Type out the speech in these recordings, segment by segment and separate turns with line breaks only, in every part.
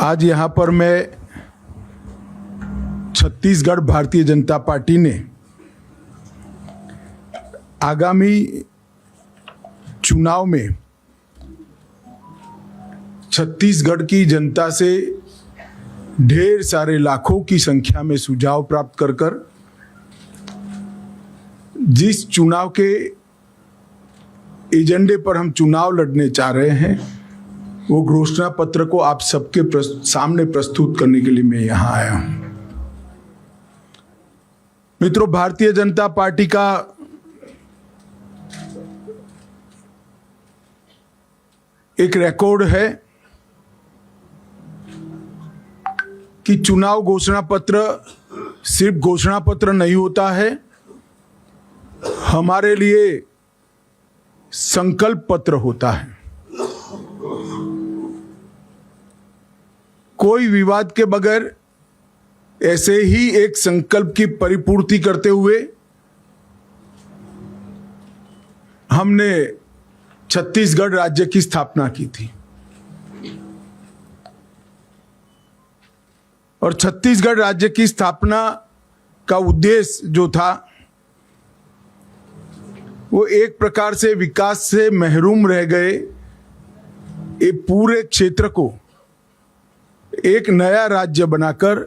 आज यहाँ पर मैं छत्तीसगढ़ भारतीय जनता पार्टी ने आगामी चुनाव में छत्तीसगढ़ की जनता से ढेर सारे लाखों की संख्या में सुझाव प्राप्त कर जिस चुनाव के एजेंडे पर हम चुनाव लड़ने चाह रहे हैं वो घोषणा पत्र को आप सबके सामने प्रस्तुत करने के लिए मैं यहां आया हूं। मित्रों, भारतीय जनता पार्टी का एक रिकॉर्ड है कि चुनाव घोषणा पत्र सिर्फ घोषणा पत्र नहीं होता है, हमारे लिए संकल्प पत्र होता है। कोई विवाद के बगैर ऐसे ही एक संकल्प की परिपूर्ति करते हुए हमने छत्तीसगढ़ राज्य की स्थापना की थी और छत्तीसगढ़ राज्य की स्थापना का उद्देश्य जो था वो एक प्रकार से विकास से महरूम रह गए ये पूरे क्षेत्र को एक नया राज्य बनाकर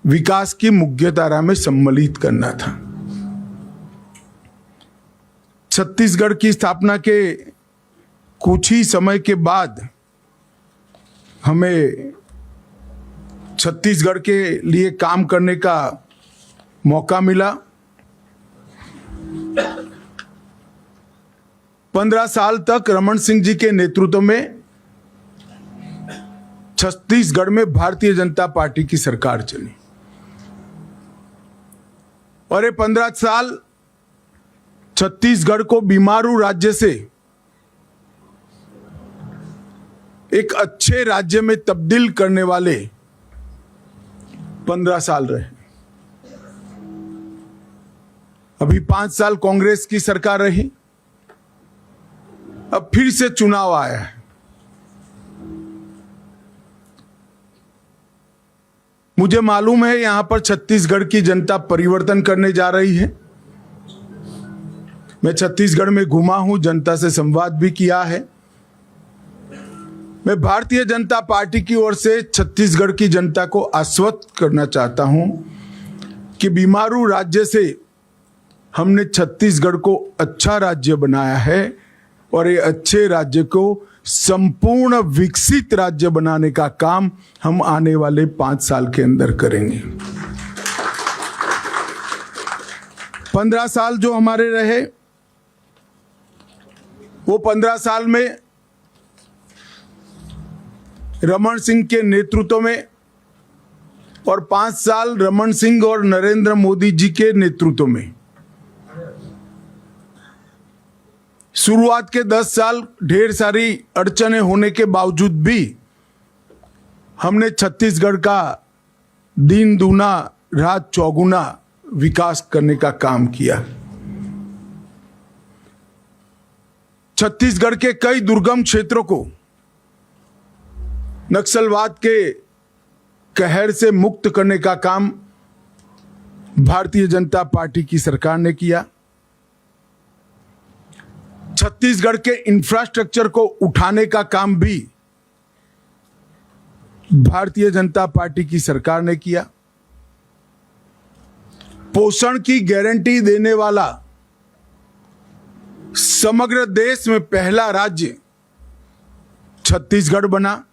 विकास की मुख्यधारा में सम्मिलित करना था। छत्तीसगढ़ की स्थापना के कुछ ही समय के बाद हमें छत्तीसगढ़ के लिए काम करने का मौका मिला। 15 साल तक रमन सिंह जी के नेतृत्व में छत्तीसगढ़ में भारतीय जनता पार्टी की सरकार चली और ये 15 साल छत्तीसगढ़ को बीमारू राज्य से एक अच्छे राज्य में तब्दील करने वाले 15 साल रहे। अभी 5 साल कांग्रेस की सरकार रही, अब फिर से चुनाव आया है। मुझे मालूम है यहां पर छत्तीसगढ़ की जनता परिवर्तन करने जा रही है। मैं छत्तीसगढ़ में घुमा हूं, जनता से संवाद भी किया है। मैं भारतीय जनता पार्टी की ओर से छत्तीसगढ़ की जनता को आश्वस्त करना चाहता हूं कि बीमारू राज्य से हमने छत्तीसगढ़ को अच्छा राज्य बनाया है और ये अच्छे राज्य को संपूर्ण विकसित राज्य बनाने का काम हम आने वाले 5 साल के अंदर करेंगे। 15 साल जो हमारे रहे वो 15 साल में रमन सिंह के नेतृत्व में और 5 साल रमन सिंह और नरेंद्र मोदी जी के नेतृत्व में, शुरुआत के 10 साल ढेर सारी अड़चने होने के बावजूद भी हमने छत्तीसगढ़ का दिन दूना रात चौगुना विकास करने का काम किया। छत्तीसगढ़ के कई दुर्गम क्षेत्रों को नक्सलवाद के कहर से मुक्त करने का काम भारतीय जनता पार्टी की सरकार ने किया। छत्तीसगढ़ के इंफ्रास्ट्रक्चर को उठाने का काम भी भारतीय जनता पार्टी की सरकार ने किया। पोषण की गारंटी देने वाला समग्र देश में पहला राज्य छत्तीसगढ़ बना।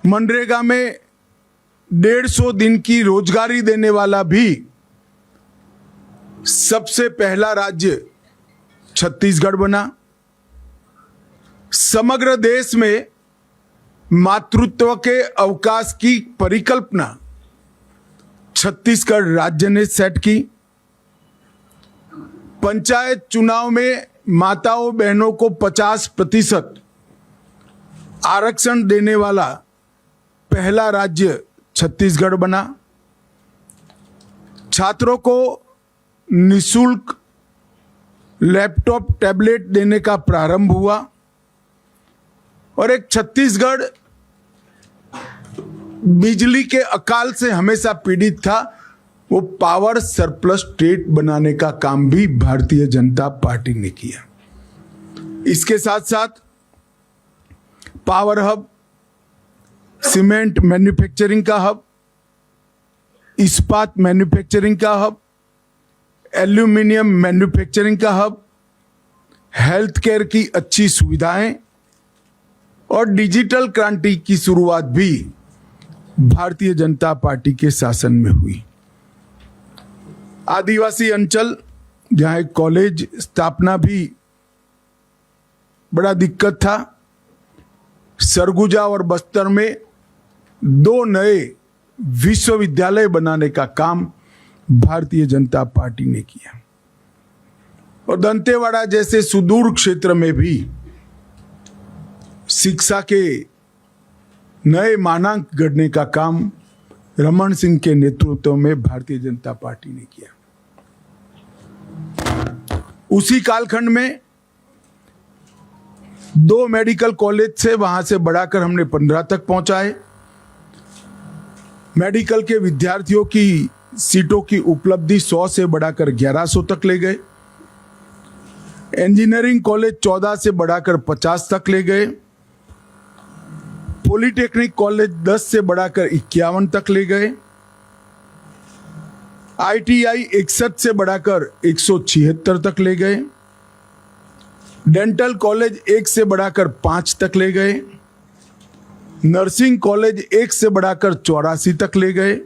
मनरेगा में 150 दिन की रोजगारी देने वाला भी सबसे पहला राज्य छत्तीसगढ़ बना। समग्र देश में मातृत्व के अवकाश की परिकल्पना छत्तीसगढ़ राज्य ने सेट की। पंचायत चुनाव में माताओं बहनों को 50% आरक्षण देने वाला पहला राज्य छत्तीसगढ़ बना। छात्रों को निःशुल्क लैपटॉप टैबलेट देने का प्रारंभ हुआ और एक छत्तीसगढ़ बिजली के अकाल से हमेशा पीड़ित था, वो पावर सरप्लस स्टेट बनाने का काम भी भारतीय जनता पार्टी ने किया। इसके साथ साथ पावर हब, सीमेंट मैन्युफैक्चरिंग का हब, इस्पात मैन्युफैक्चरिंग का हब, एल्यूमिनियम मैन्युफैक्चरिंग का हब, हेल्थ केयर की अच्छी सुविधाएं और डिजिटल क्रांति की शुरुआत भी भारतीय जनता पार्टी के शासन में हुई। आदिवासी अंचल जहां एक कॉलेज स्थापना भी बड़ा दिक्कत था, सरगुजा और बस्तर में 2 नए विश्वविद्यालय बनाने का काम भारतीय जनता पार्टी ने किया और दंतेवाड़ा जैसे सुदूर क्षेत्र में भी शिक्षा के नए मानांक गढ़ने का काम रमन सिंह के नेतृत्व में भारतीय जनता पार्टी ने किया। उसी कालखंड में 2 मेडिकल कॉलेज से वहां से बढ़ाकर हमने 15 तक पहुंचाए। मेडिकल के विद्यार्थियों की सीटों की उपलब्धि 100 से बढ़ाकर 1100 तक ले गए। इंजीनियरिंग कॉलेज 14 से बढ़ाकर 50 तक ले गए। पॉलिटेक्निक कॉलेज 10 से बढ़ाकर 51 तक ले गए। ITI 61 से बढ़ाकर 176 तक ले गए। डेंटल कॉलेज 1 से बढ़ाकर 5 तक ले गए। नर्सिंग कॉलेज 1 से बढ़ाकर 84 तक ले गए।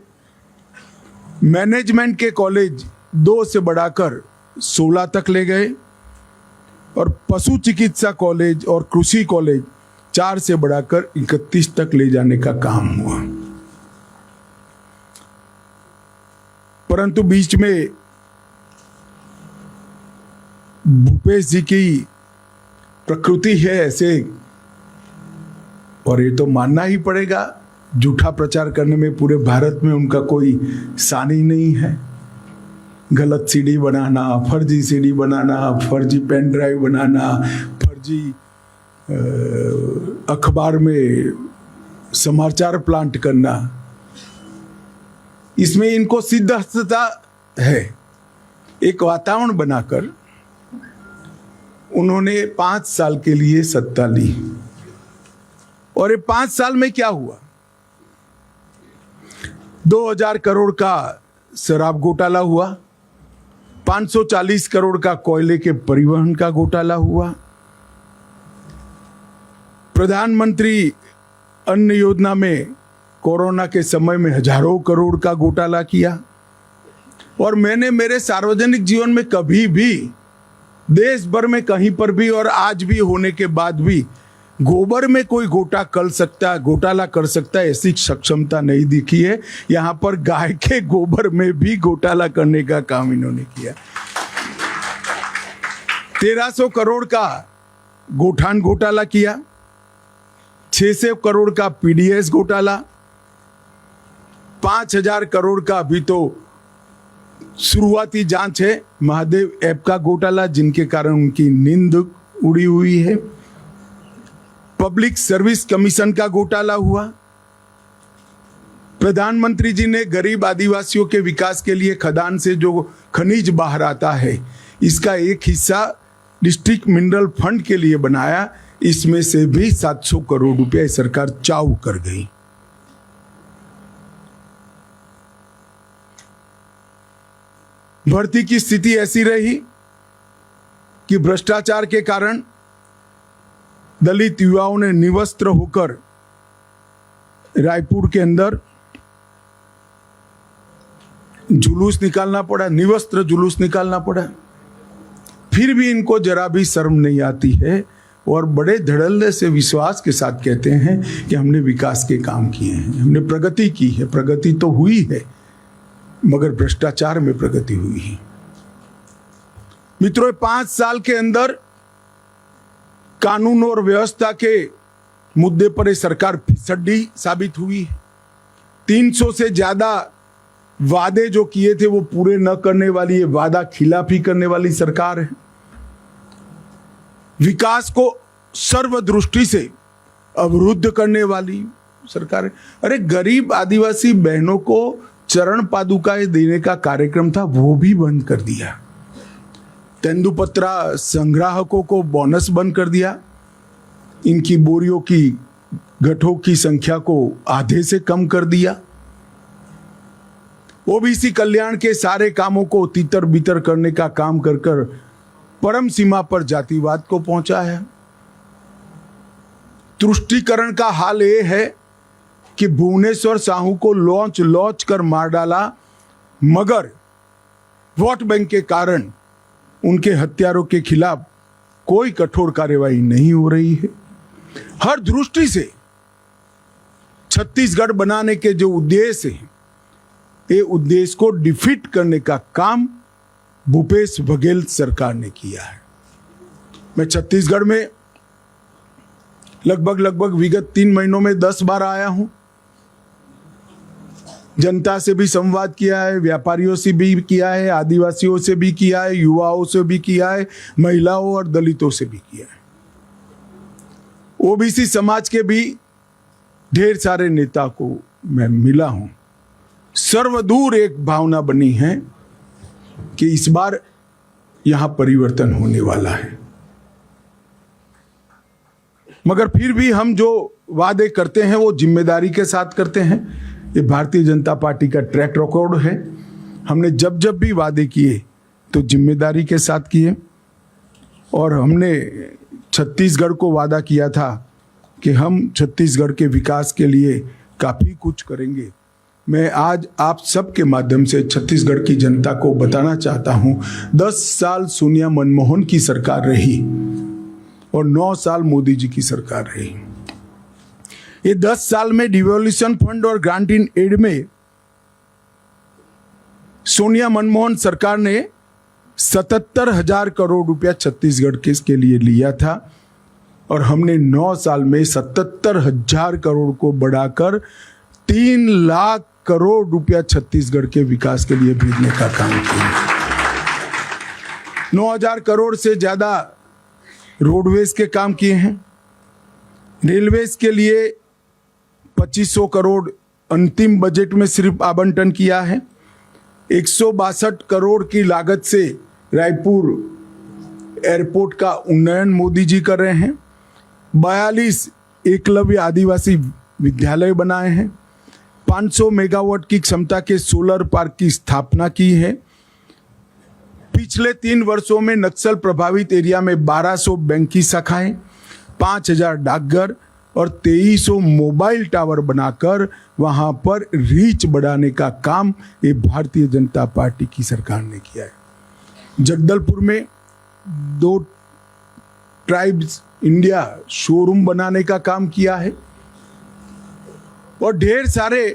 मैनेजमेंट के कॉलेज 2 से बढ़ाकर 16 तक ले गए और पशु चिकित्सा कॉलेज और कृषि कॉलेज 4 से बढ़ाकर 31 तक ले जाने का काम हुआ। परंतु बीच में भूपेश जी की प्रकृति है ऐसे, और ये तो मानना ही पड़ेगा, झूठा प्रचार करने में पूरे भारत में उनका कोई सानी नहीं है। गलत सीडी बनाना, फर्जी सीडी बनाना, फर्जी पेन ड्राइव बनाना, फर्जी अखबार में समाचार प्लांट करना, इसमें इनको सिद्धता है। एक वातावरण बनाकर उन्होंने 5 साल के लिए सत्ता ली और ये 5 साल में क्या हुआ? 2000 करोड़ का शराब घोटाला हुआ, 540 करोड़ का कोयले के परिवहन का घोटाला हुआ, प्रधानमंत्री अन्न योजना में कोरोना के समय में हजारों करोड़ का घोटाला किया। और मैंने मेरे सार्वजनिक जीवन में कभी भी देश भर में कहीं पर भी और आज भी होने के बाद भी गोबर में कोई घोटाला कर सकता है ऐसी सक्षमता नहीं दिखी है। यहां पर गाय के गोबर में भी घोटाला करने का काम इन्होंने किया। 1300 करोड़ का गोठान घोटाला किया, 600 करोड़ का PDS घोटाला, 5000 करोड़ का अभी तो शुरुआती जांच है महादेव ऐप का घोटाला, जिनके कारण उनकी नींद उड़ी हुई है। पब्लिक सर्विस कमीशन का घोटाला हुआ। प्रधानमंत्री जी ने गरीब आदिवासियों के विकास के लिए खदान से जो खनिज बाहर आता है, इसका एक हिस्सा डिस्ट्रिक्ट मिनरल फंड के लिए बनाया। इसमें से भी 700 करोड़ रुपए सरकार चाऊ कर गई। भर्ती की स्थिति ऐसी रही कि भ्रष्टाचार के कारण दलित युवाओं ने निवस्त्र होकर रायपुर के अंदर जुलूस निकालना पड़ा, निवस्त्र जुलूस निकालना पड़ा। फिर भी इनको जरा भी शर्म नहीं आती है और बड़े धड़ल्ले से विश्वास के साथ कहते हैं कि हमने विकास के काम किए हैं, हमने प्रगति की है। प्रगति तो हुई है मगर भ्रष्टाचार में प्रगति हुई है। मित्रों, 5 साल के अंदर कानून और व्यवस्था के मुद्दे पर ये सरकार फिसड्डी साबित हुई है। 300 से ज्यादा वादे जो किए थे वो पूरे न करने वाली, ये वादा खिलाफी करने वाली सरकार है। विकास को सर्वदृष्टि से अवरुद्ध करने वाली सरकार है। अरे गरीब आदिवासी बहनों को चरण पादुकाएं देने का कार्यक्रम था, वो भी बंद कर दिया। तेंदुपत्रा संग्राहकों को बोनस बंद कर दिया। इनकी बोरियों की गठों की संख्या को आधे से कम कर दिया। ओबीसी कल्याण के सारे कामों को तितर बितर करने का काम कर कर परम सीमा पर जातिवाद को पहुंचा है। तुष्टीकरण का हाल ये है कि भुवनेश्वर साहू को लॉन्च कर मार डाला, मगर वोट बैंक के कारण उनके हत्यारों के खिलाफ कोई कठोर कार्रवाई नहीं हो रही है। हर दृष्टि से छत्तीसगढ़ बनाने के जो उद्देश्य हैं, ये उद्देश्य को डिफीट करने का काम भूपेश बघेल सरकार ने किया है। मैं छत्तीसगढ़ में लगभग विगत 3 महीनों में 10 बार आया हूं। जनता से भी संवाद किया है, व्यापारियों से भी किया है, आदिवासियों से भी किया है, युवाओं से भी किया है, महिलाओं और दलितों से भी किया है। ओबीसी समाज के भी ढेर सारे नेता को मैं मिला हूं। सर्वदूर एक भावना बनी है कि इस बार यहां परिवर्तन होने वाला है। मगर फिर भी हम जो वादे करते हैं वो जिम्मेदारी के साथ करते हैं। ये भारतीय जनता पार्टी का ट्रैक रिकॉर्ड है। हमने जब जब भी वादे किए तो जिम्मेदारी के साथ किए। और हमने छत्तीसगढ़ को वादा किया था कि हम छत्तीसगढ़ के विकास के लिए काफ़ी कुछ करेंगे। मैं आज आप सबके माध्यम से छत्तीसगढ़ की जनता को बताना चाहता हूं, 10 साल सोनिया मनमोहन की सरकार रही और 9 साल मोदी जी की सरकार रही। ये 10 साल में डिवोल्यूशन फंड और ग्रांट इन एड में सोनिया मनमोहन सरकार ने 77,000 करोड़ रुपया छत्तीसगढ़ के लिए लिया था और हमने 9 साल में 77,000 करोड़ को बढ़ाकर 3 लाख करोड़ रुपया छत्तीसगढ़ के विकास के लिए भेजने का काम किया। 9,000 करोड़ से ज्यादा रोडवेज के काम किए हैं। रेलवेज के लिए 2500 करोड़ अंतिम बजट में सिर्फ आवंटन किया है। 162 करोड़ की लागत से रायपुर एयरपोर्ट का उन्नयन मोदी जी कर रहे हैं। 42 एकलव्य आदिवासी विद्यालय बनाए हैं। 500 मेगावाट की क्षमता के सोलर पार्क की स्थापना की है। पिछले 3 वर्षों में नक्सल प्रभावित एरिया में 1200 बैंक की शाखाएं, 5000 डाकघर और 2300 मोबाइल टावर बनाकर वहां पर रीच बढ़ाने का काम ये भारतीय जनता पार्टी की सरकार ने किया है। जगदलपुर में 2 ट्राइब्स इंडिया शोरूम बनाने का काम किया है और ढेर सारे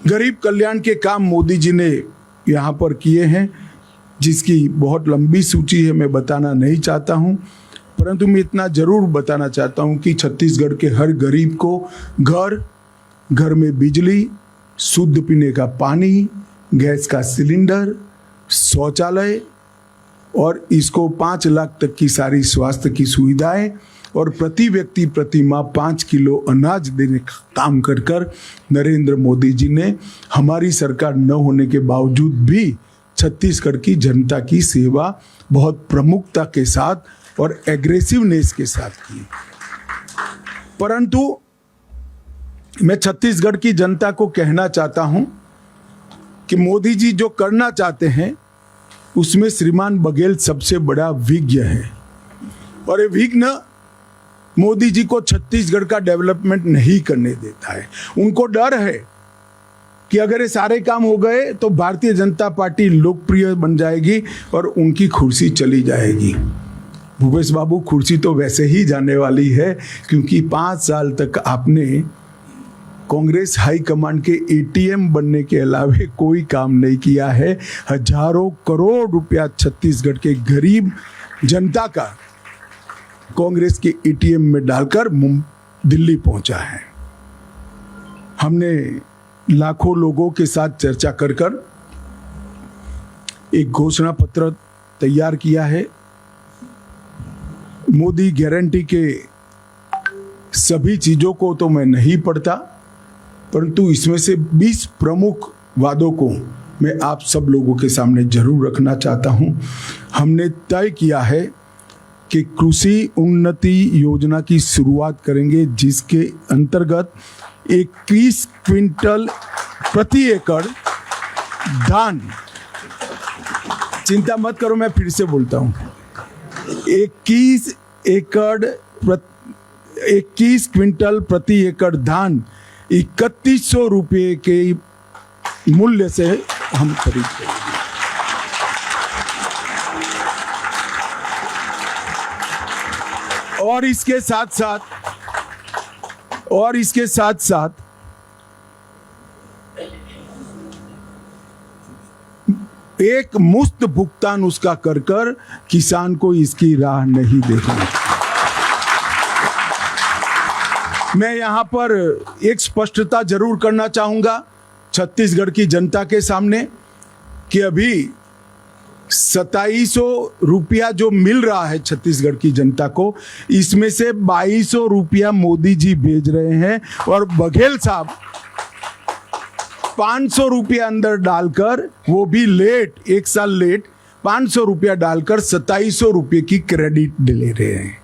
गरीब कल्याण के काम मोदी जी ने यहाँ पर किए हैं, जिसकी बहुत लंबी सूची है, मैं बताना नहीं चाहता हूँ। परंतु मैं इतना जरूर बताना चाहता हूँ कि छत्तीसगढ़ के हर गरीब को घर में बिजली, शुद्ध पीने का पानी, गैस का सिलेंडर, शौचालय और इसको 5 लाख तक की सारी स्वास्थ्य की सुविधाएं और प्रति व्यक्ति प्रति माह 5 किलो अनाज देने का काम कर कर नरेंद्र मोदी जी ने हमारी सरकार न होने के बावजूद भी छत्तीसगढ़ की जनता की सेवा बहुत प्रमुखता के साथ और एग्रेसिवनेस के साथ की। परंतु मैं छत्तीसगढ़ की जनता को कहना चाहता हूं कि मोदी जी जो करना चाहते हैं उसमें श्रीमान बघेल सबसे बड़ा विज्ञ है और ये विघ्न मोदी जी को छत्तीसगढ़ का डेवलपमेंट नहीं करने देता है। उनको डर है कि अगर ये सारे काम हो गए तो भारतीय जनता पार्टी लोकप्रिय बन जाएगी और उनकी कुर्सी चली जाएगी। भूपेश बाबू, कुर्सी तो वैसे ही जाने वाली है क्योंकि 5 साल तक आपने कांग्रेस हाईकमांड के एटीएम बनने के अलावा कोई काम नहीं किया है। हजारों करोड़ रुपया छत्तीसगढ़ के गरीब जनता का कांग्रेस के एटीएम में डालकर दिल्ली पहुंचा है। हमने लाखों लोगों के साथ चर्चा कर कर एक घोषणा पत्र तैयार किया है। मोदी गारंटी के सभी चीज़ों को तो मैं नहीं पढ़ता, परंतु इसमें से 20 प्रमुख वादों को मैं आप सब लोगों के सामने जरूर रखना चाहता हूं। हमने तय किया है कि कृषि उन्नति योजना की शुरुआत करेंगे, जिसके अंतर्गत 21 क्विंटल प्रति एकड़ धान, चिंता मत करो, मैं फिर से बोलता हूं, 21 क्विंटल प्रति एकड़ धान 3100 रुपये के मूल्य से हम खरीदते हैं। और इसके साथ साथ एक मुफ्त भुगतान उसका कर किसान को इसकी राह नहीं देखनी। मैं यहां पर एक स्पष्टता जरूर करना चाहूंगा छत्तीसगढ़ की जनता के सामने कि अभी 2700 रुपया जो मिल रहा है छत्तीसगढ़ की जनता को, इसमें से 2200 रुपया मोदी जी भेज रहे हैं और बघेल साहब 500 रुपया अंदर डालकर, वो भी लेट, एक साल लेट, 500 रुपया डालकर 2700 रुपये की क्रेडिट ले रहे हैं।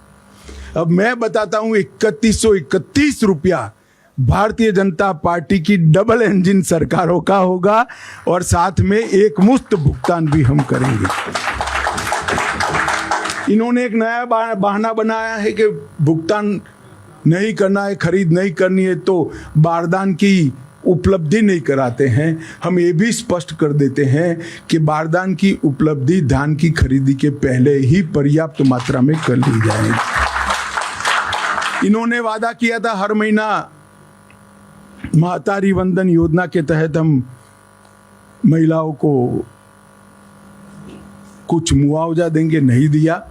अब मैं बताता हूं 3131 रुपया भारतीय जनता पार्टी की डबल इंजन सरकारों का होगा और साथ में एक मुफ्त भुगतान भी हम करेंगे। इन्होंने एक नया बहाना बनाया है कि भुगतान नहीं करना है, खरीद नहीं करनी है तो बारदान की उपलब्धि नहीं कराते हैं। हम ये भी स्पष्ट कर देते हैं कि बारदान की उपलब्धि धान की खरीदी के पहले ही पर्याप्त मात्रा में कर ली जाएगी। इन्होंने वादा किया था हर महीना महतारी वंदन योजना के तहत हम महिलाओं को कुछ मुआवजा देंगे, नहीं दिया।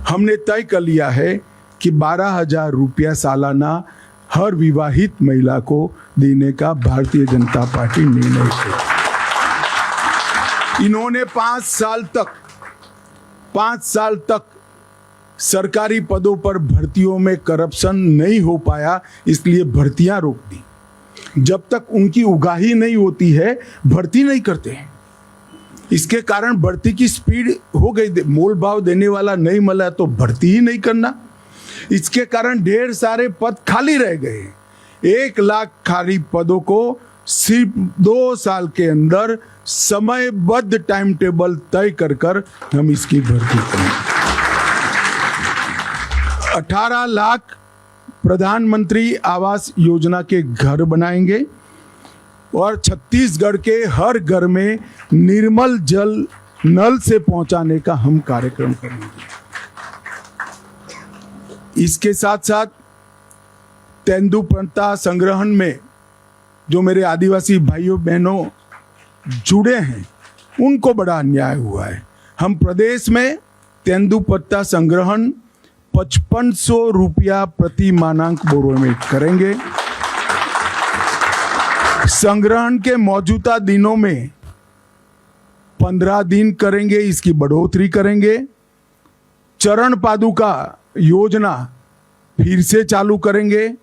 हमने तय कर लिया है कि 12,000 रुपया सालाना हर विवाहित महिला को देने का भारतीय जनता पार्टी निर्णय किया। इन्होंने 5 साल तक सरकारी पदों पर भर्तियों में करप्शन नहीं हो पाया, इसलिए भर्तियां रोक दी। जब तक उनकी उगाही नहीं होती है भर्ती नहीं करते हैं। इसके कारण भर्ती की स्पीड हो गई, मोल भाव देने वाला नहीं मिला तो भर्ती ही नहीं करना। इसके कारण ढेर सारे पद खाली रह गए। 1 लाख खाली पदों को सिर्फ 2 साल के अंदर समयबद्ध टाइम टेबल तय कर हम इसकी भर्ती करेंगे। 18 लाख प्रधानमंत्री आवास योजना के घर बनाएंगे और छत्तीसगढ़ के हर घर में निर्मल जल नल से पहुंचाने का हम कार्यक्रम करेंगे। इसके साथ साथ तेंदुपत्ता संग्रहण में जो मेरे आदिवासी भाइयों बहनों जुड़े हैं उनको बड़ा अन्याय हुआ है। हम प्रदेश में तेंदुपत्ता संग्रहण 5500 रुपया प्रति मानक बोरों में करेंगे। संग्रहण के मौजूदा दिनों में 15 दिन करेंगे, इसकी बढ़ोतरी करेंगे। चरण पादुका योजना फिर से चालू करेंगे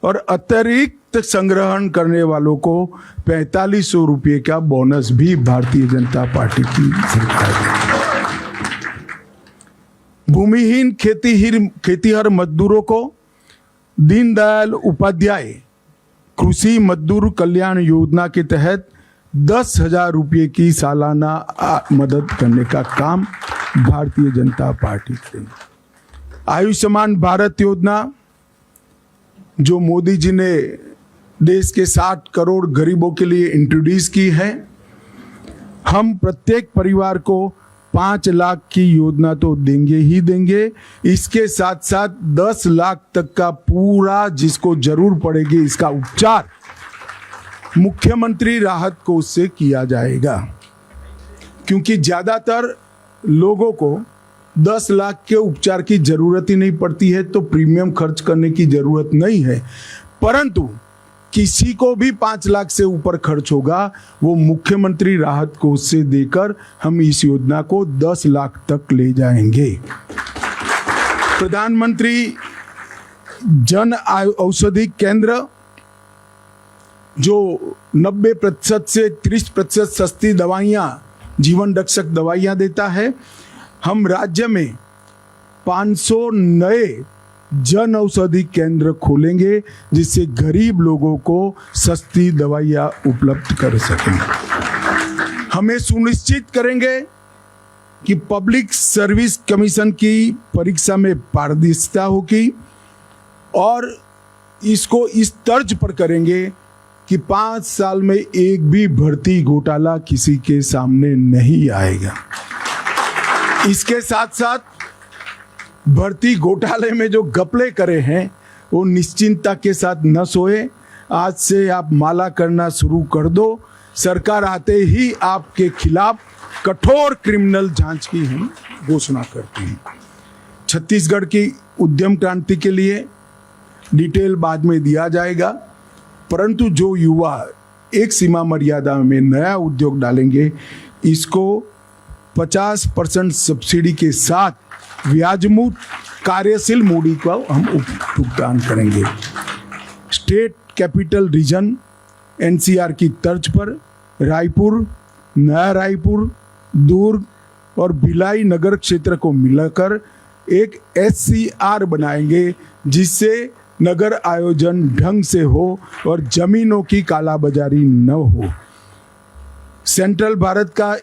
और अतिरिक्त संग्रहण करने वालों को 4500 रुपये का बोनस भी भारतीय जनता पार्टी की सरकार देगी। भूमिहीन खेतीहर मजदूरों को दीनदयाल उपाध्याय कृषि मजदूर कल्याण योजना के तहत 10,000 रुपये की सालाना मदद करने का काम भारतीय जनता पार्टी करेगी। आयुष्मान भारत योजना जो मोदी जी ने देश के 60 करोड़ गरीबों के लिए इंट्रोड्यूस की है, हम प्रत्येक परिवार को 5 लाख की योजना तो देंगे ही देंगे। इसके साथ साथ 10 लाख तक का पूरा जिसको जरूर पड़ेगी इसका उपचार मुख्यमंत्री राहत कोष से किया जाएगा, क्योंकि ज्यादातर लोगों को 10 लाख के उपचार की जरूरत ही नहीं पड़ती है, तो प्रीमियम खर्च करने की जरूरत नहीं है। परंतु किसी को भी 5 लाख से ऊपर खर्च होगा वो मुख्यमंत्री राहत कोष से देकर हम इस योजना को 10 लाख तक ले जाएंगे। प्रधानमंत्री जन औषधि केंद्र जो 90% से 30% सस्ती दवाइयाँ, जीवन रक्षक दवाइयाँ देता है। हम राज्य में 500 नए जन औषधि केंद्र खोलेंगे जिससे गरीब लोगों को सस्ती दवाइयाँ उपलब्ध कर सकें। हमें सुनिश्चित करेंगे कि पब्लिक सर्विस कमीशन की परीक्षा में पारदर्शिता होगी और इसको इस तर्ज पर करेंगे कि 5 साल में एक भी भर्ती घोटाला किसी के सामने नहीं आएगा। इसके साथ साथ भर्ती घोटाले में जो घपले करे हैं वो निश्चिंतता के साथ न सोए। आज से आप माला करना शुरू कर दो। सरकार आते ही आपके खिलाफ कठोर क्रिमिनल जांच की हम घोषणा करते हैं। छत्तीसगढ़ की उद्यम क्रांति के लिए डिटेल बाद में दिया जाएगा, परंतु जो युवा एक सीमा मर्यादा में नया उद्योग डालेंगे, इसको 50% सब्सिडी के साथ ब्याजमुक्त कार्यशील मूडी का हम भुगतान करेंगे। स्टेट कैपिटल रीजन एनसीआर की तर्ज पर रायपुर, नया रायपुर, दुर्ग और भिलाई नगर क्षेत्र को मिलाकर एक एससीआर बनाएंगे जिससे नगर आयोजन ढंग से हो और जमीनों की कालाबाजारी न हो। सेंट्रल भारत का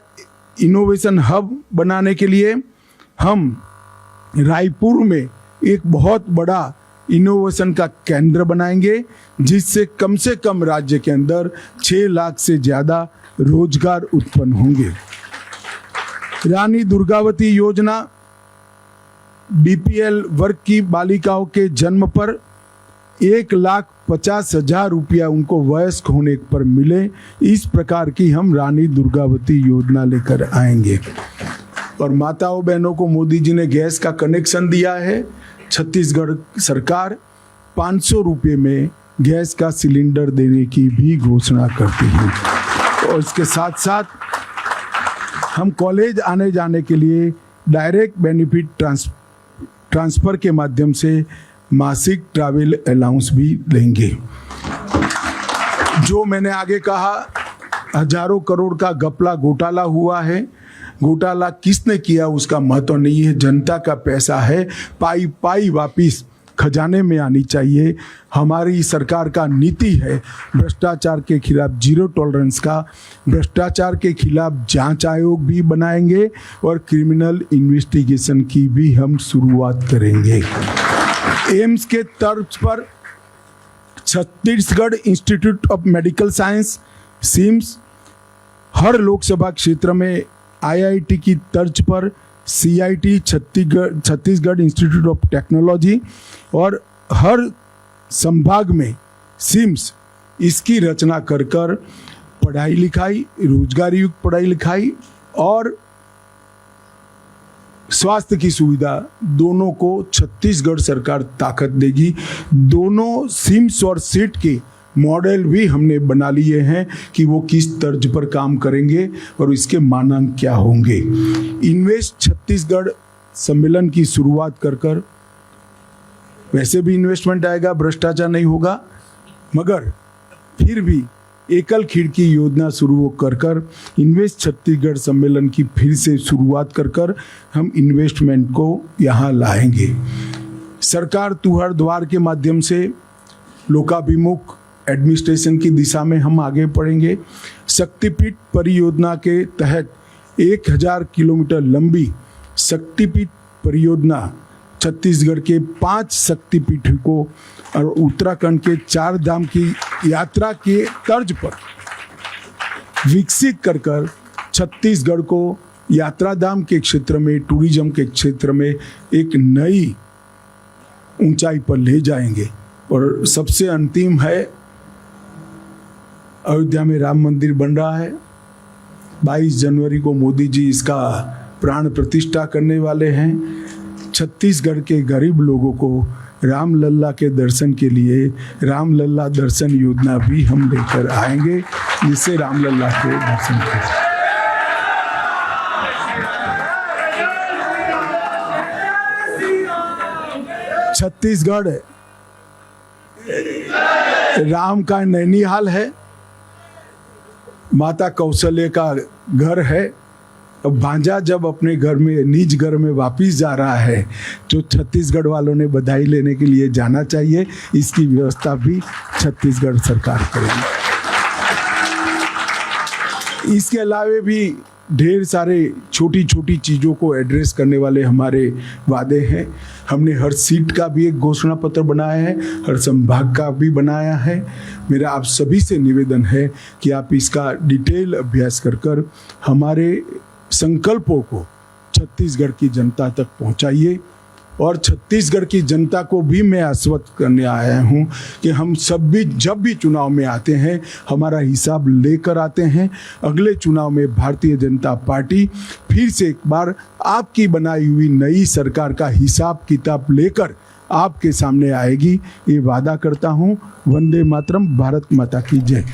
इनोवेशन हब बनाने के लिए हम रायपुर में एक बहुत बड़ा इनोवेशन का केंद्र बनाएंगे जिससे कम से कम राज्य के अंदर 6 लाख से ज़्यादा रोजगार उत्पन्न होंगे। रानी दुर्गावती योजना बीपीएल वर्ग की बालिकाओं के जन्म पर 1,50,000 रुपया उनको वयस्क होने पर मिले, इस प्रकार की हम रानी दुर्गावती योजना लेकर आएंगे। और माताओं बहनों को मोदी जी ने गैस का कनेक्शन दिया है। छत्तीसगढ़ सरकार 500 रुपये में गैस का सिलेंडर देने की भी घोषणा करती है। और इसके साथ साथ हम कॉलेज आने जाने के लिए डायरेक्ट बेनिफिट ट्रांसफ़र के माध्यम से मासिक ट्रैवल अलाउंस भी लेंगे। जो मैंने आगे कहा, हजारों करोड़ का घपला घोटाला हुआ है। घोटाला किसने किया उसका महत्व नहीं है, जनता का पैसा है, पाई पाई वापिस खजाने में आनी चाहिए। हमारी सरकार का नीति है भ्रष्टाचार के खिलाफ जीरो टॉलरेंस का। भ्रष्टाचार के खिलाफ जांच आयोग भी बनाएंगे और क्रिमिनल इन्वेस्टिगेशन की भी हम शुरुआत करेंगे। एम्स के तर्ज पर Chhattisgarh institute of medical science CIMS, हर लोकसभा क्षेत्र में आईआईटी की तर्ज पर CIT Chhattisgarh institute of technology और हर संभाग में सिम्स, इसकी रचना कर पढ़ाई लिखाई, रोजगार युक्त पढ़ाई लिखाई और स्वास्थ्य की सुविधा दोनों को छत्तीसगढ़ सरकार ताकत देगी। दोनों सिम्स और सीट के मॉडल भी हमने बना लिए हैं कि वो किस तर्ज पर काम करेंगे और इसके मानक क्या होंगे। इन्वेस्ट छत्तीसगढ़ सम्मेलन की शुरुआत कर वैसे भी इन्वेस्टमेंट आएगा, भ्रष्टाचार नहीं होगा, मगर फिर भी एकल खिड़की योजना शुरू कर इन्वेस्ट छत्तीसगढ़ सम्मेलन की फिर से शुरुआत कर हम इन्वेस्टमेंट को यहाँ लाएंगे। सरकार तुहर द्वार के माध्यम से लोकाभिमुख एडमिनिस्ट्रेशन की दिशा में हम आगे बढ़ेंगे। शक्तिपीठ परियोजना के तहत 1000 किलोमीटर लंबी शक्तिपीठ परियोजना छत्तीसगढ़ के 5 शक्तिपीठ को और उत्तराखंड के 4 धाम की यात्रा के तर्ज पर विकसित कर छत्तीसगढ़ को यात्रा धाम के क्षेत्र में, टूरिज्म के क्षेत्र में एक नई ऊंचाई पर ले जाएंगे। और सबसे अंतिम है, अयोध्या में राम मंदिर बन रहा है। 22 जनवरी को मोदी जी इसका प्राण प्रतिष्ठा करने वाले हैं। छत्तीसगढ़ के गरीब लोगों को राम लल्ला के दर्शन के लिए राम लल्ला दर्शन योजना भी हम लेकर आएंगे, जिससे राम लल्ला के दर्शन करें। छत्तीसगढ़ राम का नैनीहाल है, माता कौशल्य का घर है। अब भांजा जब अपने घर में, निज घर में वापिस जा रहा है तो छत्तीसगढ़ वालों ने बधाई लेने के लिए जाना चाहिए। इसकी व्यवस्था भी छत्तीसगढ़ सरकार करेगी। इसके अलावा भी ढेर सारे छोटी छोटी चीज़ों को एड्रेस करने वाले हमारे वादे हैं। हमने हर सीट का भी एक घोषणा पत्र बनाया है, हर संभाग का भी बनाया है। मेरा आप सभी से निवेदन है कि आप इसका डिटेल अभ्यास कर हमारे संकल्पों को छत्तीसगढ़ की जनता तक पहुंचाइए। और छत्तीसगढ़ की जनता को भी मैं आश्वस्त करने आया हूं कि हम सब भी जब भी चुनाव में आते हैं हमारा हिसाब लेकर आते हैं। अगले चुनाव में भारतीय जनता पार्टी फिर से एक बार आपकी बनाई हुई नई सरकार का हिसाब किताब लेकर आपके सामने आएगी, ये वादा करता हूं। वंदे मातरम, भारत माता की जय।